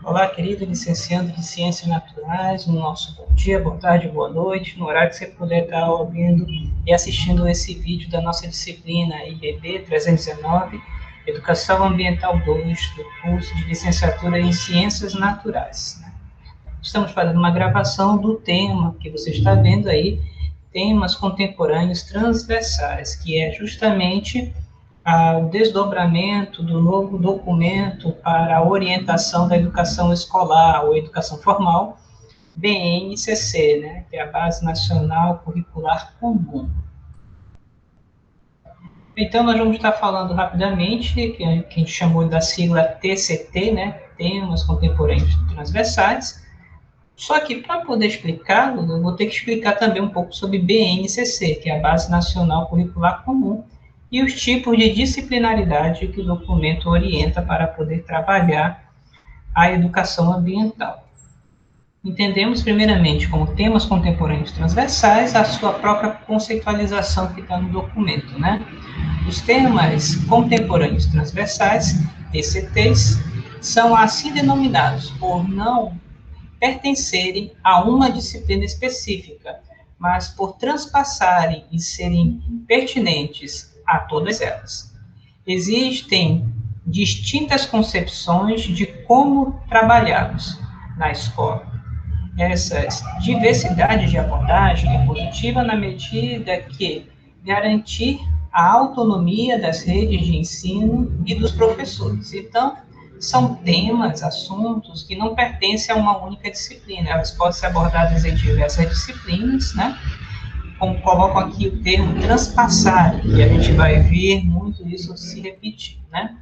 Olá, querido licenciando de Ciências Naturais, no nosso bom dia, boa tarde, boa noite, no horário que você puder estar ouvindo e assistindo esse vídeo da nossa disciplina IBB 319, Educação Ambiental 2, do curso de Licenciatura em Ciências Naturais. Estamos fazendo uma gravação do tema que você está vendo aí, temas contemporâneos transversais, que é justamente o desdobramento do novo documento para a orientação da educação escolar ou educação formal, BNCC, né, que é a Base Nacional Curricular Comum. Então, nós vamos estar falando rapidamente, que a gente chamou da sigla TCT, né, Temas Contemporâneos Transversais. Só que, para poder explicá-lo, eu vou ter que explicar também um pouco sobre BNCC, que é a Base Nacional Curricular Comum, e os tipos de disciplinaridade que o documento orienta para poder trabalhar a educação ambiental. Entendemos, primeiramente, como temas contemporâneos transversais, a sua própria conceitualização que está no documento, né? Os temas contemporâneos transversais, TCTs, são assim denominados por não pertencerem a uma disciplina específica, mas por transpassarem e serem pertinentes a todas elas. Existem distintas concepções de como trabalhamos na escola. Essa diversidade de abordagem é positiva na medida que garantir a autonomia das redes de ensino e dos professores. Então, são temas, assuntos que não pertencem a uma única disciplina. Elas podem ser abordadas em diversas disciplinas, né? Como colocam aqui o termo transpassar, e a gente vai ver muito isso se repetir, né?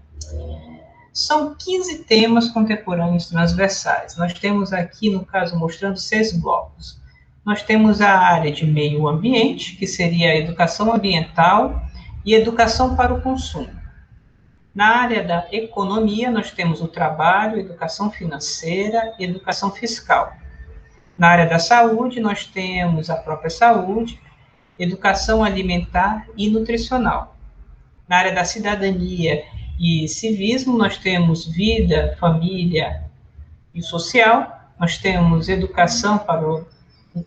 São 15 temas contemporâneos transversais. Nós temos aqui, no caso, mostrando 6 blocos. Nós temos a área de meio ambiente, que seria a educação ambiental e educação para o consumo. Na área da economia, nós temos o trabalho, educação financeira e educação fiscal. Na área da saúde, nós temos a própria saúde, educação alimentar e nutricional. Na área da cidadania e civismo, nós temos vida, família e social. Nós temos educação para o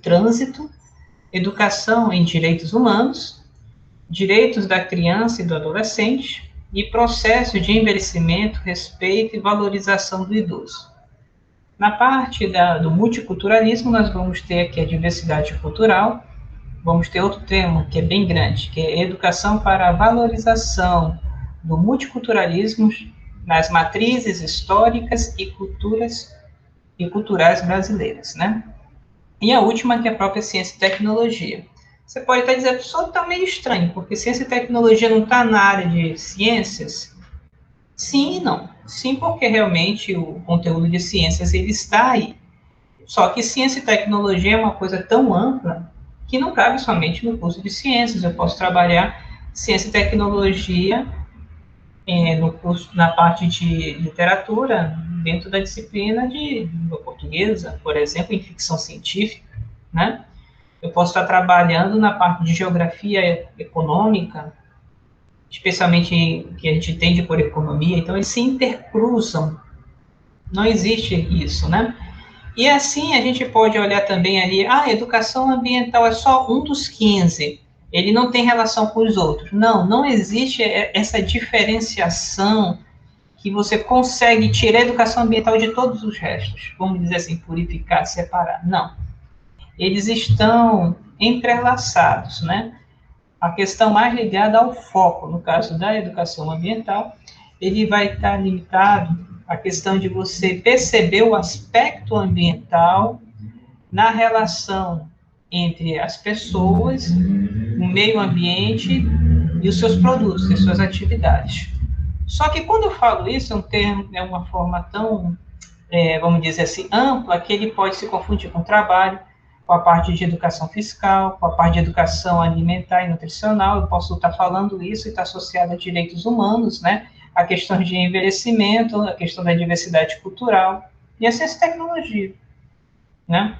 trânsito, educação em direitos humanos, direitos da criança e do adolescente, e processo de envelhecimento, respeito e valorização do idoso. Na parte do multiculturalismo, nós vamos ter aqui a diversidade cultural, vamos ter outro tema que é bem grande, que é educação para a valorização do multiculturalismo nas matrizes históricas e culturais brasileiras, né? E a última, que é a própria ciência e tecnologia. Você pode até dizer, só está meio estranho, porque ciência e tecnologia não está na área de ciências? Sim e não. Sim, porque realmente o conteúdo de ciências ele está aí. Só que ciência e tecnologia é uma coisa tão ampla que não cabe somente no curso de ciências. Eu posso trabalhar ciência e tecnologia no curso, na parte de literatura, dentro da disciplina de língua portuguesa, por exemplo, em ficção científica, né? Eu posso estar trabalhando na parte de geografia econômica, especialmente que a gente entende por economia, então eles se intercruzam, não existe isso, né? E assim a gente pode olhar também ali, a educação ambiental é só um dos 15, ele não tem relação com os outros. Não, não existe essa diferenciação que você consegue tirar a educação ambiental de todos os restos, vamos dizer assim, purificar, separar. Não. Eles estão entrelaçados, né? A questão mais ligada ao foco, no caso da educação ambiental, ele vai estar limitado à questão de você perceber o aspecto ambiental na relação entre as pessoas, o meio ambiente e os seus produtos, as suas atividades. Só que quando eu falo isso, é um termo, é uma forma tão, vamos dizer assim, ampla, que ele pode se confundir com trabalho, com a parte de educação fiscal, com a parte de educação alimentar e nutricional. Eu posso estar falando isso e está associado a direitos humanos, né? A questão de envelhecimento, a questão da diversidade cultural e a ciência e tecnologia, né?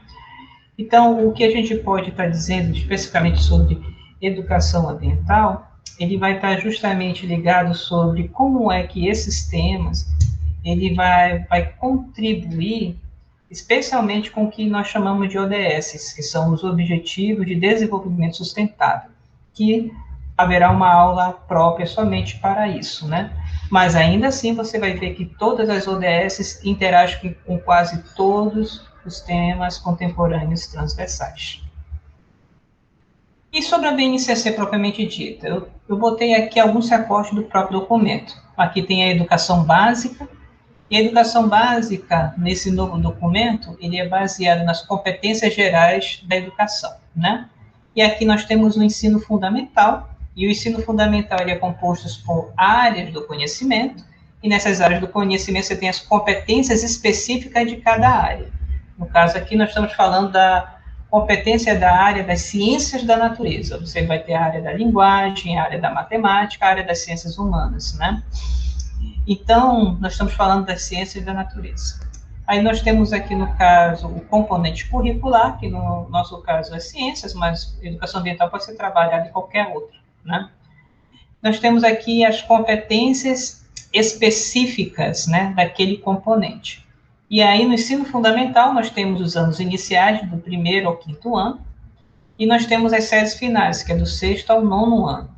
Então, o que a gente pode estar dizendo especificamente sobre educação ambiental, ele vai estar justamente ligado sobre como é que esses temas, ele vai contribuir especialmente com o que nós chamamos de ODS, que são os Objetivos de Desenvolvimento Sustentável, que haverá uma aula própria somente para isso, né? Mas ainda assim você vai ver que todas as ODS interagem com quase todos os temas contemporâneos transversais. E sobre a BNCC propriamente dita, eu botei aqui alguns recortes do próprio documento. Aqui tem a educação básica, e a educação básica, nesse novo documento, ele é baseado nas competências gerais da educação, né? E aqui nós temos o ensino fundamental, e o ensino fundamental ele é composto por áreas do conhecimento, e nessas áreas do conhecimento você tem as competências específicas de cada área. No caso aqui nós estamos falando da competência da área das ciências da natureza. Você vai ter a área da linguagem, a área da matemática, a área das ciências humanas, né? Então, nós estamos falando das ciências da natureza. Aí nós temos aqui, no caso, o componente curricular, que no nosso caso é ciências, mas educação ambiental pode ser trabalhada em qualquer outra, né? Nós temos aqui as competências específicas, né, daquele componente. E aí, no ensino fundamental, nós temos os anos iniciais, do 1º ao 5º ano, e nós temos as séries finais, que é do 6º ao 9º ano.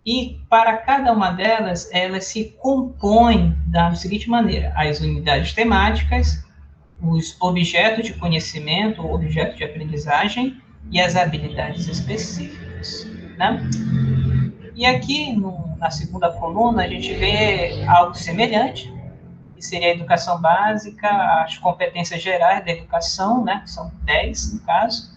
E para cada uma delas, elas se compõem da seguinte maneira: as unidades temáticas, os objetos de conhecimento, ou objetos de aprendizagem, e as habilidades específicas, né? E aqui, na segunda coluna, a gente vê algo semelhante, que seria a educação básica, as competências gerais da educação, né, que são 10, no caso.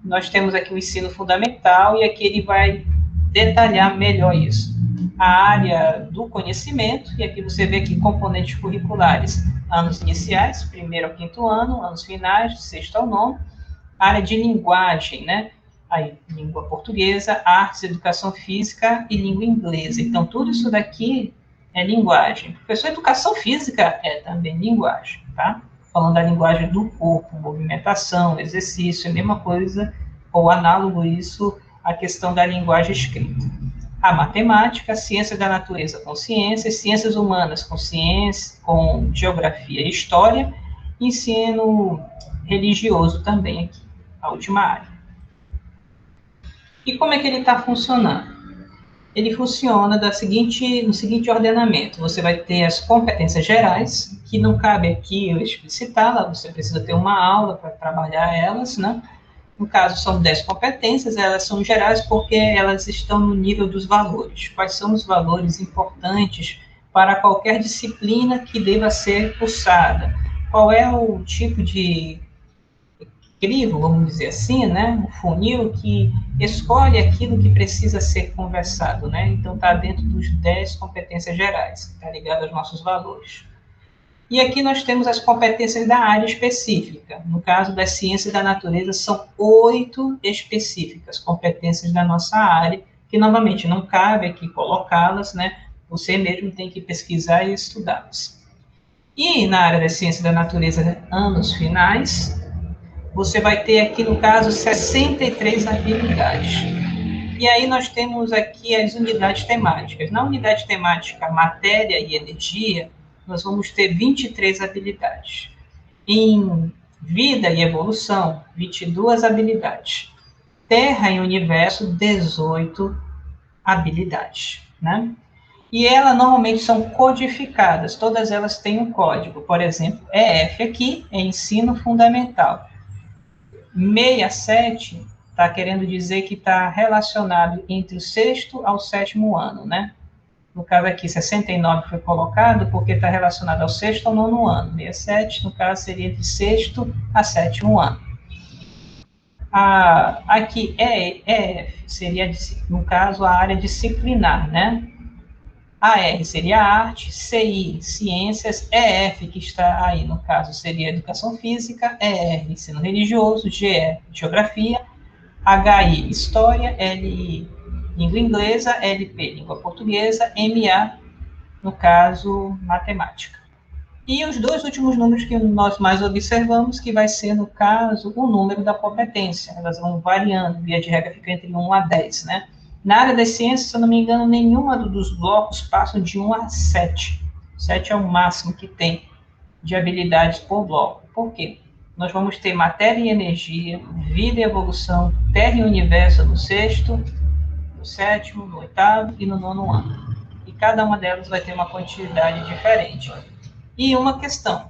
Nós temos aqui o ensino fundamental, e aqui ele vai detalhar melhor isso. A área do conhecimento, e aqui você vê aqui componentes curriculares, anos iniciais, 1º ao 5º ano, anos finais, 6º ao 9º, área de linguagem, né? Aí, língua portuguesa, artes, educação física e língua inglesa. Então, tudo isso daqui é linguagem. Professor, educação física é também linguagem, tá? Falando da linguagem do corpo, movimentação, exercício, é a mesma coisa, ou análogo isso, a questão da linguagem escrita. A matemática, a ciência da natureza com ciências humanas com ciência, com geografia e história, ensino religioso também aqui, a última área. E como é que ele está funcionando? Ele funciona no seguinte ordenamento: você vai ter as competências gerais, que não cabe aqui eu explicitá-la, você precisa ter uma aula para trabalhar elas, né? No caso, são 10 competências, elas são gerais porque elas estão no nível dos valores. Quais são os valores importantes para qualquer disciplina que deva ser cursada? Qual é o tipo de crivo, vamos dizer assim, né? O funil que escolhe aquilo que precisa ser conversado, né? Então, está dentro dos 10 competências gerais, está ligado aos nossos valores. E aqui nós temos as competências da área específica. No caso das ciências da natureza, são 8 específicas, competências da nossa área, que, novamente, não cabe aqui colocá-las, né? Você mesmo tem que pesquisar e estudá-las. E na área das ciências da natureza, anos finais, você vai ter aqui, no caso, 63 habilidades. E aí nós temos aqui as unidades temáticas. Na unidade temática matéria e energia, nós vamos ter 23 habilidades. Em vida e evolução, 22 habilidades. Terra e universo, 18 habilidades, né? E elas normalmente são codificadas, todas elas têm um código. Por exemplo, EF aqui é ensino fundamental. 67 está querendo dizer que está relacionado entre o 6º ao 7º ano, né? No caso aqui, 69 foi colocado porque está relacionado ao 6º ao 9º ano. 67, no caso, seria de 6º a 7º ano. Aqui, EF, seria, no caso, a área disciplinar, né? AR seria arte, CI, ciências, EF, que está aí, no caso, seria educação física, ER, ensino religioso, GE, geografia, HI, história, LI, língua inglesa, LP, língua portuguesa, MA, no caso, matemática. E os 2 últimos números que nós mais observamos, que vai ser, no caso, o número da competência. Elas vão variando, via de regra fica entre 1 a 10, né? Na área das ciências, se eu não me engano, nenhuma dos blocos passam de 1 a 7. 7 é o máximo que tem de habilidades por bloco. Por quê? Nós vamos ter matéria e energia, vida e evolução, terra e universo no sexto, no sétimo, no oitavo e no nono ano. E cada uma delas vai ter uma quantidade diferente. E uma questão: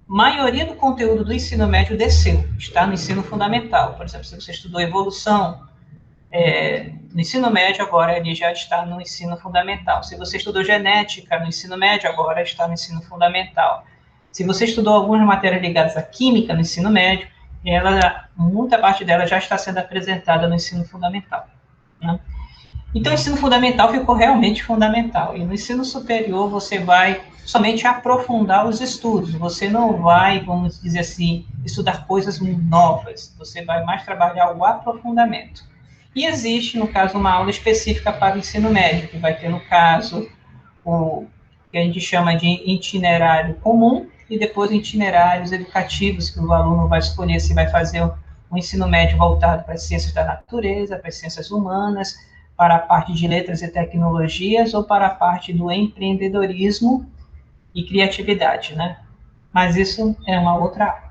maioria do conteúdo do ensino médio desceu, está no ensino fundamental. Por exemplo, se você estudou evolução no ensino médio, agora ele já está no ensino fundamental. Se você estudou genética no ensino médio, agora está no ensino fundamental. Se você estudou algumas matérias ligadas à química no ensino médio, muita parte dela já está sendo apresentada no ensino fundamental, né? Então, o ensino fundamental ficou realmente fundamental. E no ensino superior, você vai somente aprofundar os estudos. Você não vai, vamos dizer assim, estudar coisas novas. Você vai mais trabalhar o aprofundamento. E existe, no caso, uma aula específica para o ensino médio, que vai ter, no caso, o que a gente chama de itinerário comum e depois itinerários educativos, que o aluno vai escolher se vai fazer um ensino médio voltado para as ciências da natureza, para as ciências humanas, para a parte de letras e tecnologias ou para a parte do empreendedorismo e criatividade, né? Mas isso é uma outra aula.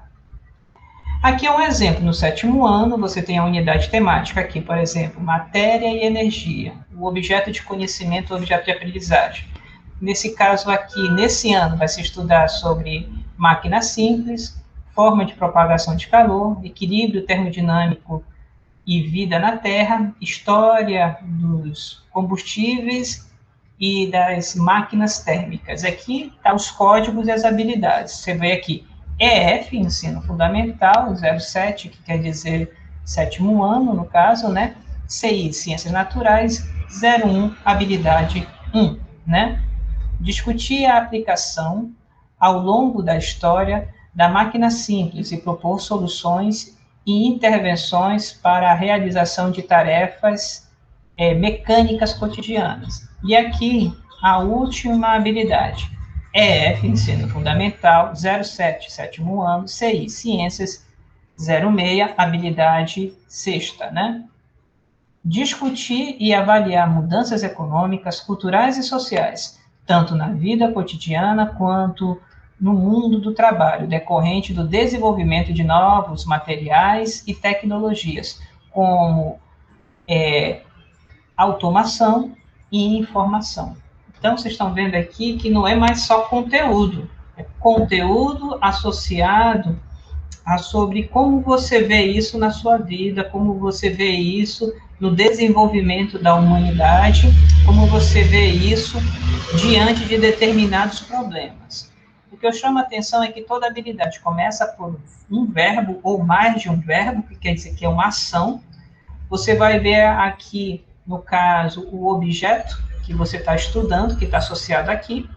Aqui é um exemplo. No sétimo ano, você tem a unidade temática aqui, por exemplo, matéria e energia, o objeto de conhecimento, o objeto de aprendizagem. Nesse caso aqui, nesse ano, vai se estudar sobre máquina simples, forma de propagação de calor, equilíbrio termodinâmico e vida na Terra, história dos combustíveis e das máquinas térmicas. Aqui tá os códigos e as habilidades. Você vê aqui, EF, ensino fundamental, 07, que quer dizer sétimo ano, no caso, né? CI, ciências naturais, 01, habilidade 1, né? Discutir a aplicação ao longo da história da máquina simples e propor soluções e intervenções para a realização de tarefas mecânicas cotidianas. E aqui, a última habilidade, EF, ensino fundamental, 07, sétimo ano, CI, ciências, 06, habilidade sexta, né? Discutir e avaliar mudanças econômicas, culturais e sociais, tanto na vida cotidiana quanto no mundo do trabalho, decorrente do desenvolvimento de novos materiais e tecnologias, como automação e informação. Então, vocês estão vendo aqui que não é mais só conteúdo, é conteúdo associado a sobre como você vê isso na sua vida, como você vê isso no desenvolvimento da humanidade, como você vê isso diante de determinados problemas. O que eu chamo a atenção é que toda habilidade começa por um verbo ou mais de um verbo, que quer dizer que é uma ação. Você vai ver aqui, no caso, o objeto que você está estudando, que está associado aqui,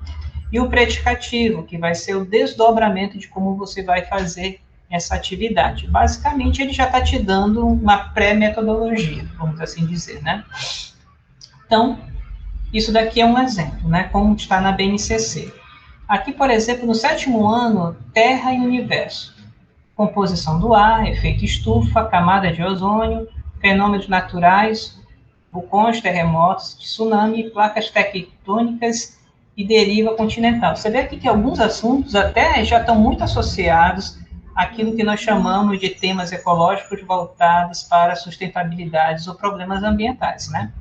e o predicativo, que vai ser o desdobramento de como você vai fazer essa atividade. Basicamente, ele já está te dando uma pré-metodologia, vamos assim dizer, né? Então, isso daqui é um exemplo, né? Como está na BNCC. Aqui, por exemplo, no sétimo ano, Terra e Universo. Composição do ar, efeito estufa, camada de ozônio, fenômenos naturais, vulcões, terremotos, tsunami, placas tectônicas e deriva continental. Você vê aqui que alguns assuntos até já estão muito associados àquilo que nós chamamos de temas ecológicos voltados para sustentabilidades ou problemas ambientais, né?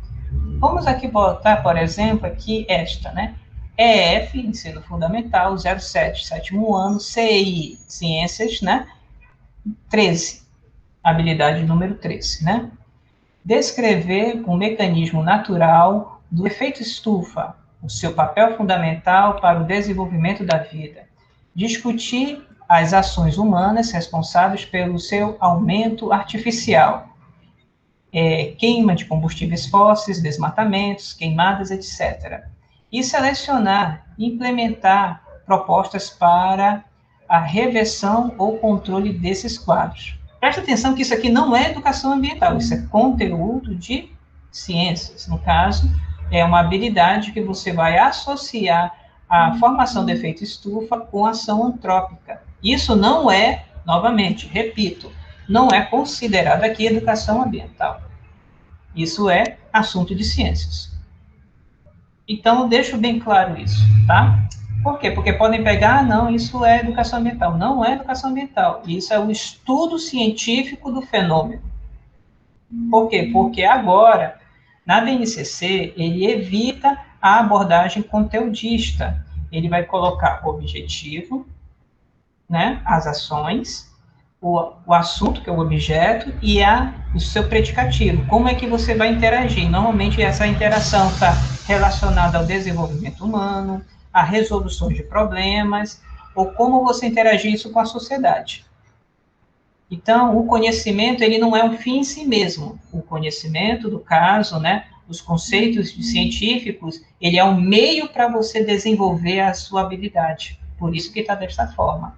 Vamos aqui botar, por exemplo, aqui esta, né? EF, ensino fundamental, 07, sétimo ano, CI, ciências, né? 13, habilidade número 13, né? Descrever um mecanismo natural do efeito estufa, o seu papel fundamental para o desenvolvimento da vida. Discutir as ações humanas responsáveis pelo seu aumento artificial. Queima de combustíveis fósseis, desmatamentos, queimadas, etc. E selecionar e implementar propostas para a reversão ou controle desses quadros. Presta atenção que isso aqui não é educação ambiental, isso é conteúdo de ciências. No caso, é uma habilidade que você vai associar a formação do efeito estufa com ação antrópica. Isso não é, novamente, repito, não é considerado aqui educação ambiental. Isso é assunto de ciências. Então, eu deixo bem claro isso, tá? Por quê? Porque podem pegar, não, isso é educação ambiental. Não é educação ambiental. Isso é o estudo científico do fenômeno. Por quê? Porque agora, na BNCC, ele evita a abordagem conteudista. Ele vai colocar o objetivo, né, as ações, o assunto, que é o objeto, e o seu predicativo. Como é que você vai interagir? Normalmente, essa interação está relacionada ao desenvolvimento humano, a resolução de problemas, ou como você interagir isso com a sociedade. Então, o conhecimento, ele não é um fim em si mesmo. O conhecimento, do caso, né, os conceitos científicos, ele é um meio para você desenvolver a sua habilidade. Por isso que está desta forma.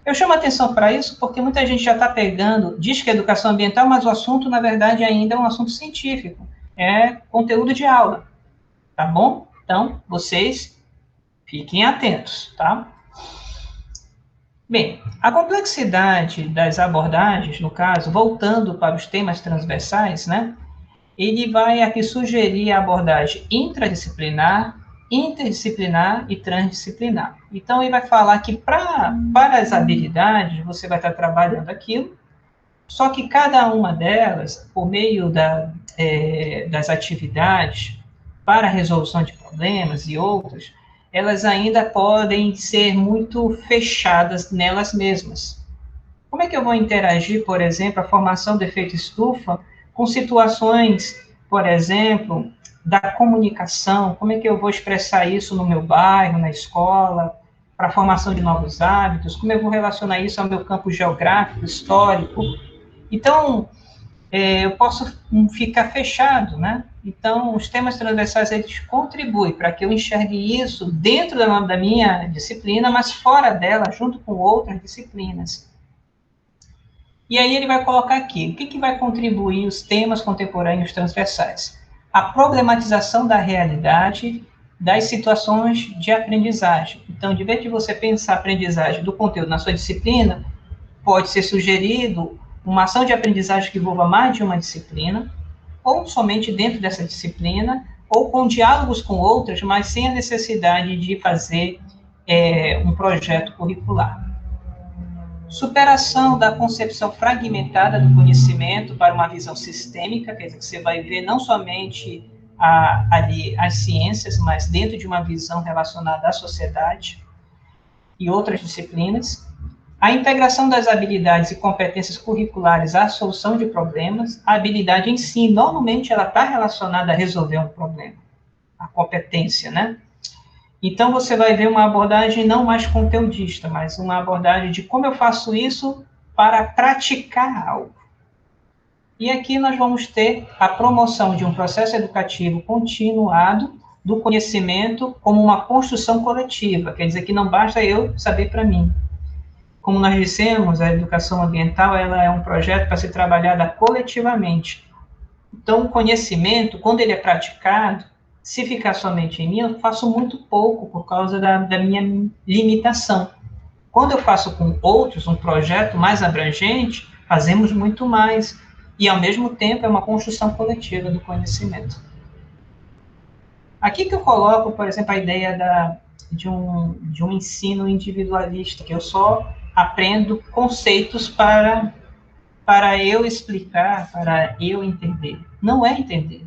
Eu chamo a atenção para isso porque muita gente já está pegando, diz que é educação ambiental, mas o assunto, na verdade, ainda é um assunto científico. É conteúdo de aula, tá bom? Então, vocês fiquem atentos, tá? Bem, a complexidade das abordagens, no caso, voltando para os temas transversais, né? Ele vai aqui sugerir a abordagem intradisciplinar, interdisciplinar e transdisciplinar. Então, ele vai falar que para as habilidades, você vai estar trabalhando aquilo, só que cada uma delas, por meio das atividades para a resolução de problemas e outras, elas ainda podem ser muito fechadas nelas mesmas. Como é que eu vou interagir, por exemplo, a formação do efeito estufa com situações, por exemplo, da comunicação? Como é que eu vou expressar isso no meu bairro, na escola, para a formação de novos hábitos? Como eu vou relacionar isso ao meu campo geográfico, histórico? Então, eu posso ficar fechado, né? Então, os temas transversais, eles contribuem para que eu enxergue isso dentro da minha disciplina, mas fora dela, junto com outras disciplinas. E aí ele vai colocar aqui, o que vai contribuir os temas contemporâneos transversais? A problematização da realidade das situações de aprendizagem. Então, de vez de você pensar a aprendizagem do conteúdo na sua disciplina, pode ser sugerido uma ação de aprendizagem que envolva mais de uma disciplina, ou somente dentro dessa disciplina, ou com diálogos com outras, mas sem a necessidade de fazer um projeto curricular. Superação da concepção fragmentada do conhecimento para uma visão sistêmica, quer dizer, que você vai ver não somente ali as ciências, mas dentro de uma visão relacionada à sociedade e outras disciplinas. A integração das habilidades e competências curriculares à solução de problemas. A habilidade em si, normalmente, ela está relacionada a resolver um problema. A competência, né? Então, você vai ver uma abordagem não mais conteudista, mas uma abordagem de como eu faço isso para praticar algo. E aqui nós vamos ter a promoção de um processo educativo continuado do conhecimento como uma construção coletiva. Quer dizer que não basta eu saber para mim. Como nós dissemos, a educação ambiental ela é um projeto para ser trabalhada coletivamente. Então, o conhecimento, quando ele é praticado, se ficar somente em mim, eu faço muito pouco por causa da minha limitação. Quando eu faço com outros um projeto mais abrangente, fazemos muito mais. E, ao mesmo tempo, é uma construção coletiva do conhecimento. Aqui que eu coloco, por exemplo, a ideia de um ensino individualista, que eu só aprendo conceitos para eu explicar, para eu entender. Não é entender.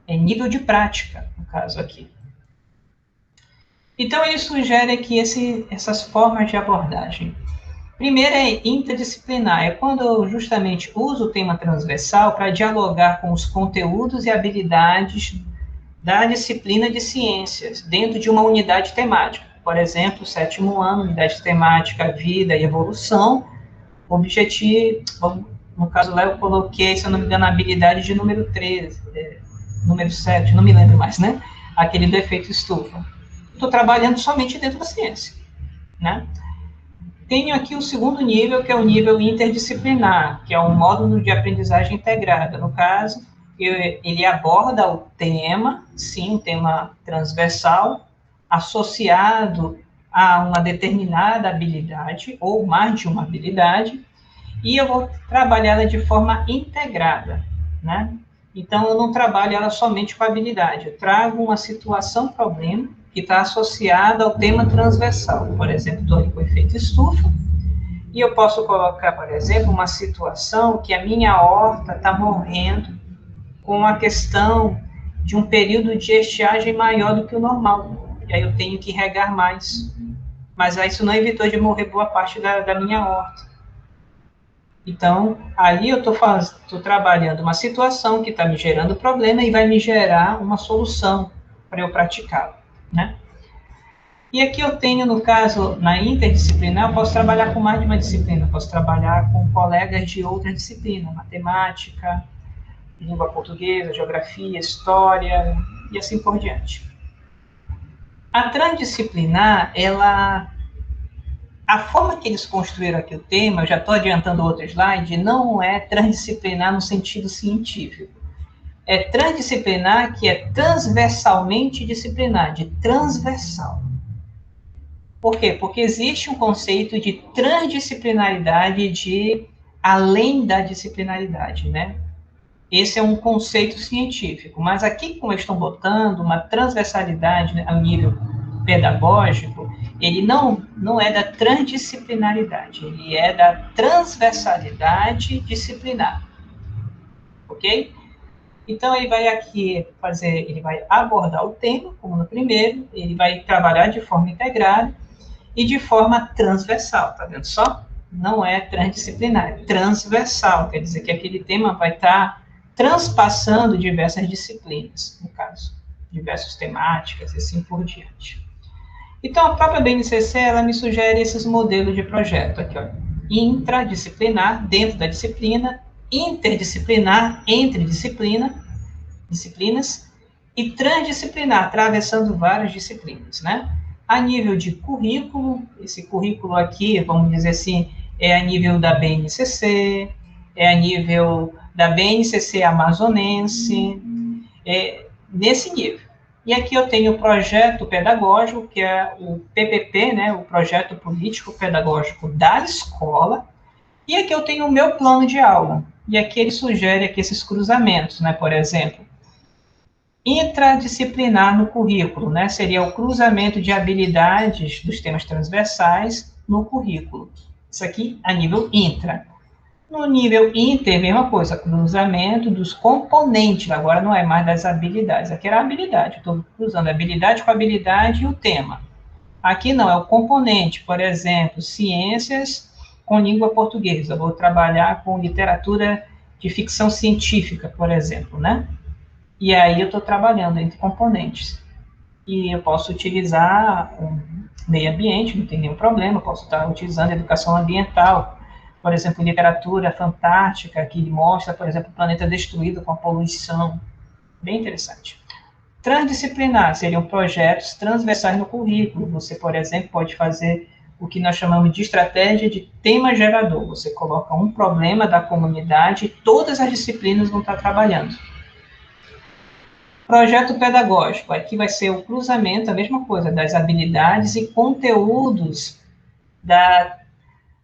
É nível de prática, no caso aqui. Então, ele sugere aqui essas formas de abordagem. Primeiro é interdisciplinar, é quando eu justamente uso o tema transversal para dialogar com os conteúdos e habilidades da disciplina de ciências, dentro de uma unidade temática. Por exemplo, o 7º ano, unidade temática Vida e Evolução, objetivo, no caso lá eu coloquei, se eu não me engano, a habilidade de número 13, número 7, não me lembro mais, né? Aquele do efeito estufa. Estou trabalhando somente dentro da ciência, né? Tenho aqui o segundo nível, que é o nível interdisciplinar, que é um módulo de aprendizagem integrada. No caso, ele aborda o tema, sim, um tema transversal, associado a uma determinada habilidade, ou mais de uma habilidade, e eu vou trabalhá-la de forma integrada, né? Então, eu não trabalho ela somente com habilidade, eu trago uma situação, problema, que está associada ao tema transversal, por exemplo, dor com efeito estufa, e eu posso colocar, por exemplo, uma situação que a minha aorta está morrendo com a questão de um período de estiagem maior do que o normal, e aí eu tenho que regar mais, mas aí isso não evitou de morrer boa parte da minha aorta. Então, ali eu estou trabalhando uma situação que está me gerando problema e vai me gerar uma solução para eu praticá-lo, né? E aqui eu tenho, no caso, na interdisciplinar, eu posso trabalhar com mais de uma disciplina, eu posso trabalhar com colegas de outra disciplina, matemática, língua portuguesa, geografia, história, e assim por diante. A transdisciplinar, a forma que eles construíram aqui o tema, eu já estou adiantando outro slide, não é transdisciplinar no sentido científico. É transdisciplinar que é transversalmente disciplinar, de transversal. Por quê? Porque existe um conceito de transdisciplinaridade de além da disciplinaridade, né? Esse é um conceito científico, mas aqui, como eles estão botando uma transversalidade, né, a nível pedagógico, ele não é da transdisciplinaridade, ele é da transversalidade disciplinar, ok? Então, ele vai aqui ele vai abordar o tema, como no primeiro, ele vai trabalhar de forma integrada e de forma transversal, tá vendo só? Não é transdisciplinar, é transversal, quer dizer que aquele tema vai estar transpassando diversas disciplinas, no caso, diversas temáticas e assim por diante. Então, a própria BNCC, ela me sugere esses modelos de projeto aqui, ó. Intradisciplinar, dentro da disciplina, interdisciplinar, entre disciplinas, e transdisciplinar, atravessando várias disciplinas, né? A nível de currículo, esse currículo aqui, vamos dizer assim, é a nível da BNCC, é a nível da BNCC amazonense, nesse nível. E aqui eu tenho o projeto pedagógico, que é o PPP, né, o Projeto Político Pedagógico da Escola, e aqui eu tenho o meu plano de aula. E aqui ele sugere aqui esses cruzamentos, né, por exemplo, intradisciplinar no currículo, né, seria o cruzamento de habilidades dos temas transversais no currículo. Isso aqui a nível intra. No nível inter, mesma coisa, cruzamento dos componentes, agora não é mais das habilidades, aqui era a habilidade, estou cruzando a habilidade com a habilidade e o tema. Aqui não, é o componente, por exemplo, ciências com língua portuguesa, eu vou trabalhar com literatura de ficção científica, por exemplo, né? E aí eu estou trabalhando entre componentes. E eu posso utilizar um meio ambiente, não tem nenhum problema, eu posso estar utilizando educação ambiental, por exemplo, literatura fantástica, que mostra, por exemplo, o planeta destruído com a poluição. Bem interessante. Transdisciplinar seriam projetos transversais no currículo. Você, por exemplo, pode fazer o que nós chamamos de estratégia de tema gerador. Você coloca um problema da comunidade e todas as disciplinas vão estar trabalhando. Projeto pedagógico. Aqui vai ser o cruzamento, a mesma coisa, das habilidades e conteúdos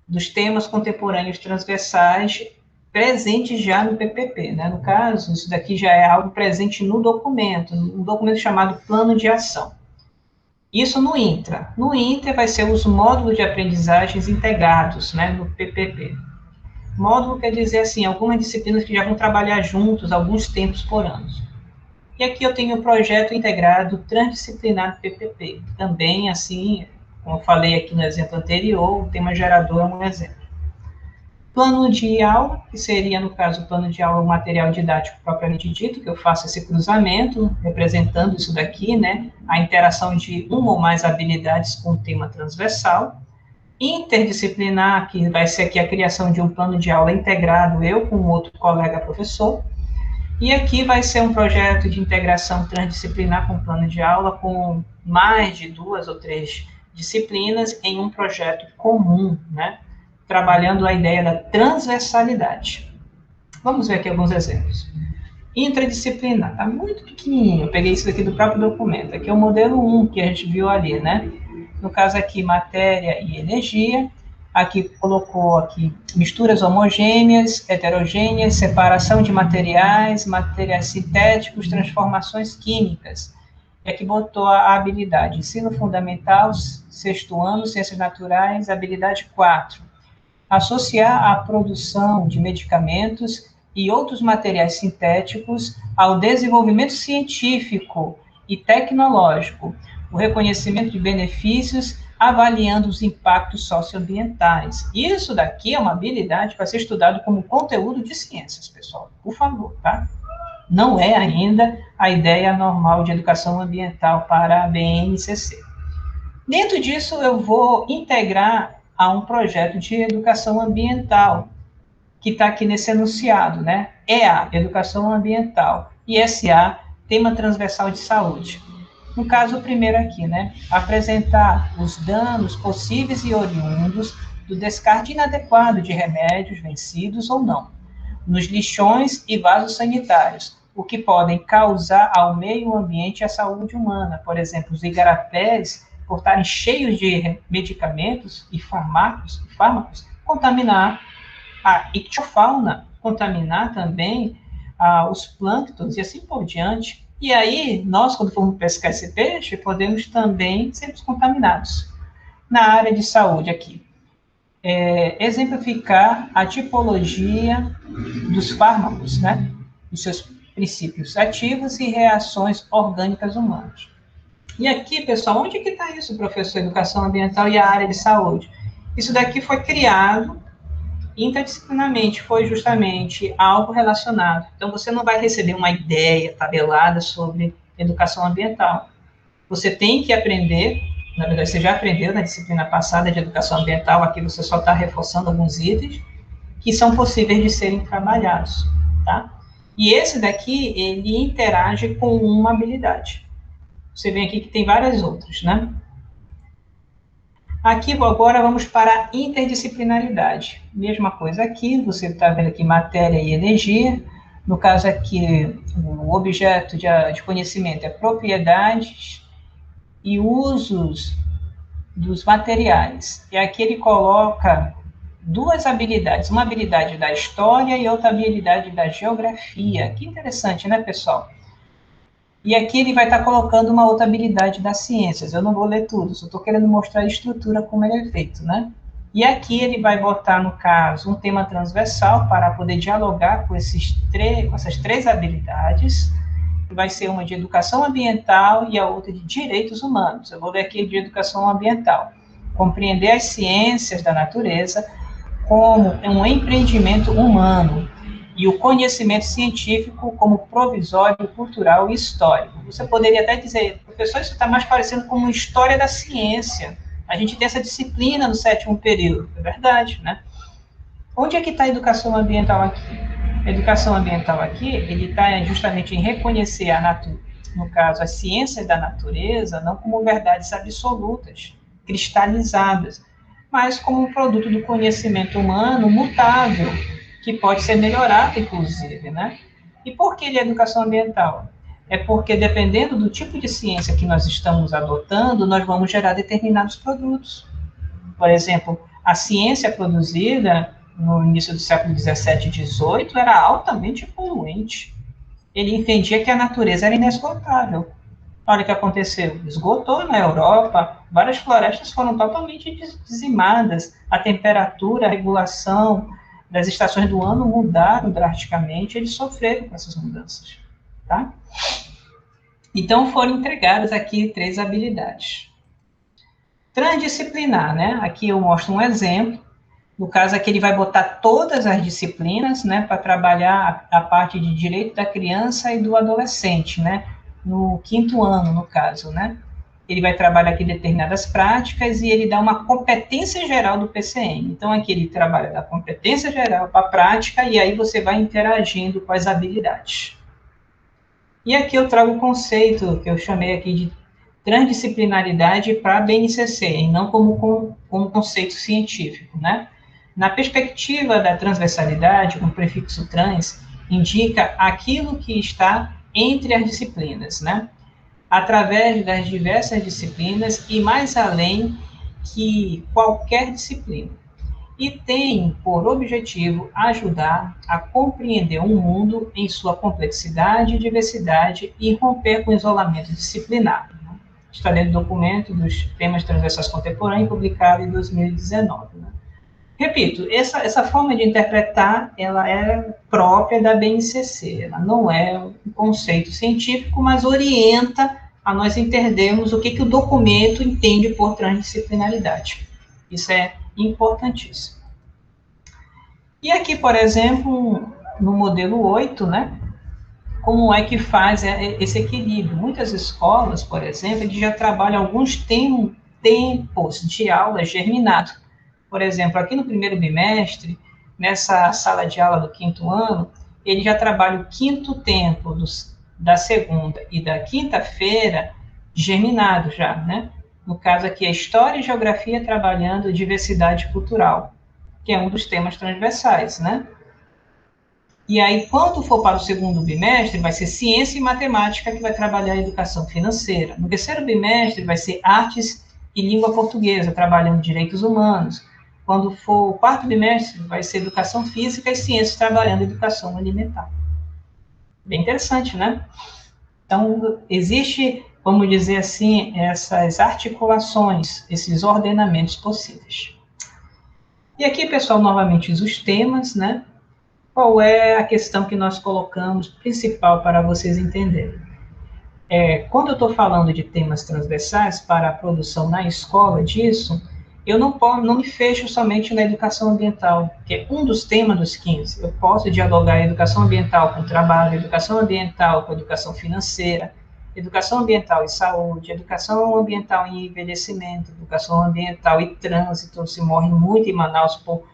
dos temas contemporâneos transversais presentes já no PPP, né? No caso, isso daqui já é algo presente no documento, um documento chamado Plano de Ação. Isso no intra. No inter vai ser os módulos de aprendizagens integrados, né, no PPP. Módulo quer dizer, assim, algumas disciplinas que já vão trabalhar juntos alguns tempos por ano. E aqui eu tenho o projeto integrado transdisciplinar do PPP. Também, assim, como eu falei aqui no exemplo anterior, o tema gerador é um exemplo. Plano de aula, que seria, no caso, o plano de aula, o material didático propriamente dito, que eu faço esse cruzamento, representando isso daqui, né, a interação de uma ou mais habilidades com o tema transversal. Interdisciplinar, que vai ser aqui a criação de um plano de aula integrado, eu com outro colega professor. E aqui vai ser um projeto de integração transdisciplinar com plano de aula, com mais de 2 ou 3 disciplinas em um projeto comum, né? Trabalhando a ideia da transversalidade. Vamos ver aqui alguns exemplos. Interdisciplinar, está muito pequenininho, eu peguei isso aqui do próprio documento. Aqui é o modelo 1 que a gente viu ali, né? No caso aqui, matéria e energia. Aqui colocou aqui misturas homogêneas, heterogêneas, separação de materiais, materiais sintéticos, transformações químicas. E aqui botou a habilidade, ensino fundamental, sexto ano, ciências naturais, habilidade 4. Associar a produção de medicamentos e outros materiais sintéticos ao desenvolvimento científico e tecnológico, o reconhecimento de benefícios, avaliando os impactos socioambientais. Isso daqui é uma habilidade para ser estudado como conteúdo de ciências, pessoal, por favor, tá? Não é ainda a ideia normal de educação ambiental para a BNCC. Dentro disso, eu vou integrar a um projeto de educação ambiental, que está aqui nesse enunciado, né? EA, Educação Ambiental, e SA, Tema Transversal de Saúde. No caso, o primeiro aqui, né? Apresentar os danos possíveis e oriundos do descarte inadequado de remédios vencidos ou não, nos lixões e vasos sanitários, o que podem causar ao meio ambiente e à saúde humana. Por exemplo, os igarapés, por estarem cheios de medicamentos e fármacos, contaminar a ictiofauna, contaminar também os plânctons e assim por diante. E aí, nós, quando formos pescar esse peixe, podemos também ser contaminados. Na área de saúde aqui, exemplificar a tipologia dos fármacos, né? Os seus princípios ativos e reações orgânicas humanas. E aqui, pessoal, onde que está isso, professor? Educação ambiental e a área de saúde. Isso daqui foi criado interdisciplinarmente, foi justamente algo relacionado. Então, você não vai receber uma ideia tabelada sobre educação ambiental. Você tem que aprender, na verdade, você já aprendeu na disciplina passada de educação ambiental, aqui você só está reforçando alguns itens que são possíveis de serem trabalhados, tá? E esse daqui, ele interage com uma habilidade. Você vê aqui que tem várias outras, né? Aqui, agora, vamos para a interdisciplinaridade. Mesma coisa aqui, você está vendo aqui matéria e energia. No caso aqui, o objeto de conhecimento é propriedades e usos dos materiais. E aqui ele coloca duas habilidades, uma habilidade da história e outra habilidade da geografia. Que interessante, né, pessoal? E aqui ele vai estar colocando uma outra habilidade das ciências. Eu não vou ler tudo, só estou querendo mostrar a estrutura, como ele é feito, né? E aqui ele vai botar, no caso, um tema transversal para poder dialogar com essas três habilidades. Vai ser uma de educação ambiental e a outra de direitos humanos. Eu vou ler aqui de educação ambiental. Compreender as ciências da natureza como um empreendimento humano e o conhecimento científico como provisório, cultural e histórico. Você poderia até dizer, professor, isso está mais parecendo como uma história da ciência. A gente tem essa disciplina no 7º período, é verdade, né? Onde é que está a educação ambiental aqui? A educação ambiental aqui, ele está justamente em reconhecer a natureza, no caso, as ciências da natureza, não como verdades absolutas, cristalizadas, mas como um produto do conhecimento humano mutável, que pode ser melhorado, inclusive, né? E por que ele é educação ambiental? É porque, dependendo do tipo de ciência que nós estamos adotando, nós vamos gerar determinados produtos. Por exemplo, a ciência produzida no início do século XVII e XVIII era altamente poluente. Ele entendia que a natureza era inesgotável. Olha o que aconteceu. Esgotou na Europa, várias florestas foram totalmente dizimadas, a temperatura, a regulação das estações do ano mudaram drasticamente, eles sofreram com essas mudanças, tá? Então, foram entregadas aqui 3 habilidades. Transdisciplinar, né? Aqui eu mostro um exemplo. No caso aqui, ele vai botar todas as disciplinas, né, para trabalhar a parte de direito da criança e do adolescente, né? No 5º ano, no caso, né? Ele vai trabalhar aqui determinadas práticas e ele dá uma competência geral do PCM. Então, aqui ele trabalha da competência geral para a prática e aí você vai interagindo com as habilidades. E aqui eu trago o conceito que eu chamei aqui de transdisciplinaridade para a BNCC, e não como conceito científico, né? Na perspectiva da transversalidade, o prefixo trans indica aquilo que está entre as disciplinas, né? Através das diversas disciplinas e mais além que qualquer disciplina. e tem por objetivo ajudar a compreender o mundo em sua complexidade e diversidade e romper com o isolamento disciplinar. Está dentro do documento dos temas transversais contemporâneos, publicado em 2019. Repito, essa forma de interpretar, ela é própria da BNCC, ela não é um conceito científico, mas orienta a nós entendermos o que o documento entende por transdisciplinaridade. Isso é importantíssimo. E aqui, por exemplo, no modelo 8, né, como é que faz esse equilíbrio? Muitas escolas, por exemplo, já trabalham alguns tempos de aula germinado. Por exemplo, aqui no primeiro bimestre, nessa sala de aula do 5º ano, ele já trabalha o 5º tempo da segunda e da quinta-feira germinado já, né? No caso aqui, a História e Geografia trabalhando diversidade cultural, que é um dos temas transversais, né? E aí, quando for para o segundo bimestre, vai ser Ciência e Matemática, que vai trabalhar a educação financeira. No terceiro bimestre, vai ser Artes e Língua Portuguesa, trabalhando direitos humanos. Quando for o quarto bimestre, vai ser Educação Física e Ciências, trabalhando educação alimentar. Bem interessante, né? Então, existe, vamos dizer assim, essas articulações, esses ordenamentos possíveis. E aqui, pessoal, novamente os temas, né? Qual é a questão que nós colocamos principal para vocês entenderem? Quando eu estou falando de temas transversais para a produção na escola disso, eu não me fecho somente na educação ambiental, que é um dos temas dos 15. Eu posso dialogar a educação ambiental com trabalho, educação ambiental com educação financeira, educação ambiental e saúde, educação ambiental e envelhecimento, educação ambiental e trânsito. Se morre muito em Manaus por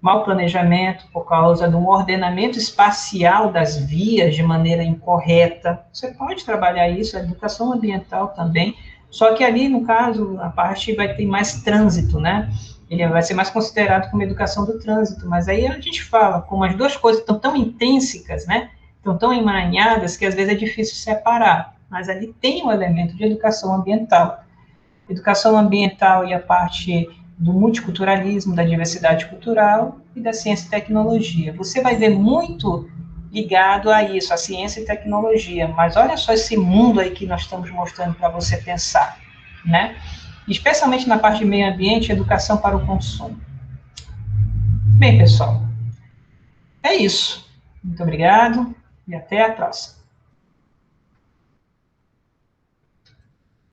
mau planejamento, por causa de um ordenamento espacial das vias de maneira incorreta. Você pode trabalhar isso, a educação ambiental também, só que ali, no caso, a parte vai ter mais trânsito, né? Ele vai ser mais considerado como educação do trânsito, mas aí a gente fala, como as duas coisas estão tão intrínsecas, né? Estão tão emaranhadas, que às vezes é difícil separar, mas ali tem um elemento de educação ambiental. Educação ambiental e a parte do multiculturalismo, da diversidade cultural e da ciência e tecnologia. Você vai ver muito ligado a isso, a ciência e tecnologia, mas olha só esse mundo aí que nós estamos mostrando para você pensar, né? Especialmente na parte de meio ambiente e educação para o consumo. Bem, pessoal, é isso. Muito obrigado e até a próxima.